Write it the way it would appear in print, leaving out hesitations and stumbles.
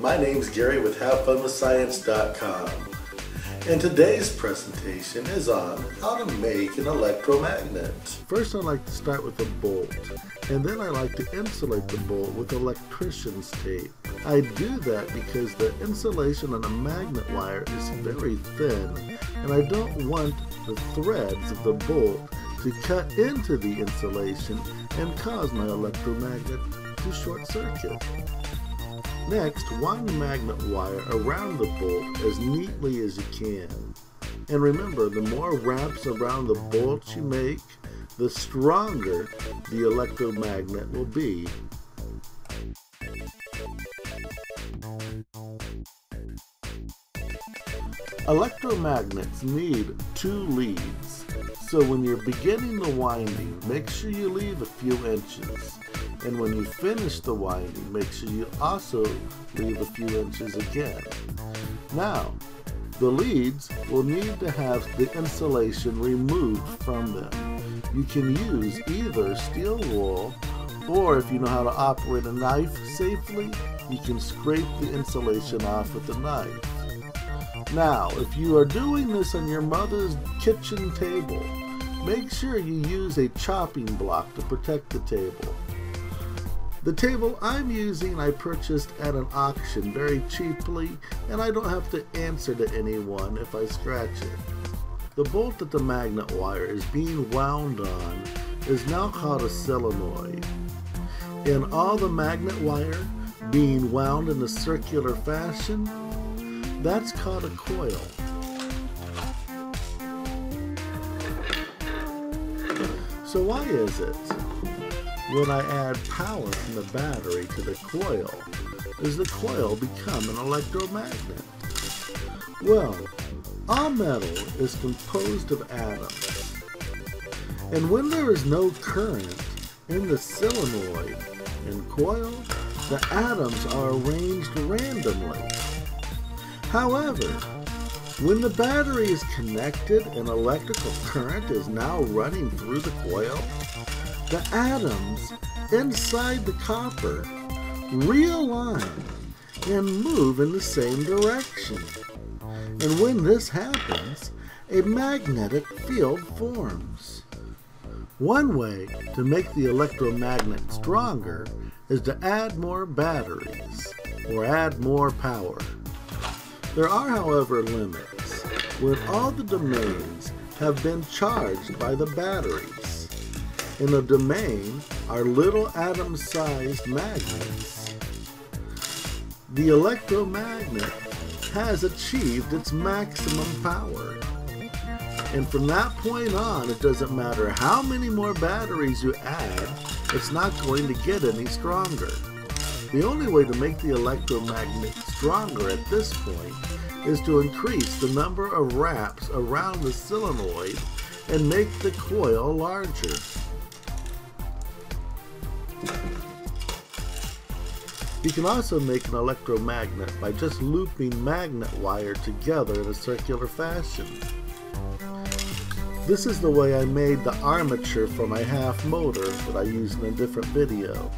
my name's Gary with HaveFunWithScience.com, and today's presentation is on how to make an electromagnet. First, I like to start with a bolt, and then I like to insulate the bolt with electrician's tape. I do that because the insulation on a magnet wire is very thin, and I don't want the threads of the bolt to cut into the insulation and cause my electromagnet to short circuit. Next, wind the magnet wire around the bolt as neatly as you can. And remember, the more wraps around the bolt you make, the stronger the electromagnet will be. Electromagnets need 2 leads, so when you're beginning the winding, make sure you leave a few inches. And when you finish the winding, make sure you also leave a few inches again. Now, the leads will need to have the insulation removed from them. You can use either steel wool, or if you know how to operate a knife safely, you can scrape the insulation off with a knife. Now, if you are doing this on your mother's kitchen table, make sure you use a chopping block to protect the table. The table I'm using I purchased at an auction very cheaply, and I don't have to answer to anyone if I scratch it. The bolt that the magnet wire is being wound on is now called a solenoid. And all the magnet wire being wound in a circular fashion, that's called a coil. So why is it when I add power from the battery to the coil, does the coil become an electromagnet? Well, all metal is composed of atoms. And when there is no current in the solenoid and coil, the atoms are arranged randomly. However, when the battery is connected and electrical current is now running through the coil, the atoms inside the copper realign and move in the same direction. And when this happens, a magnetic field forms. One way to make the electromagnet stronger is to add more batteries or add more power. There are, however, limits when all the domains have been charged by the batteries. In a domain are little atom-sized magnets. The electromagnet has achieved its maximum power. And from that point on, it doesn't matter how many more batteries you add, it's not going to get any stronger. The only way to make the electromagnet stronger at this point is to increase the number of wraps around the solenoid and make the coil larger. You can also make an electromagnet by just looping magnet wire together in a circular fashion. This is the way I made the armature for my half motor that I used in a different video.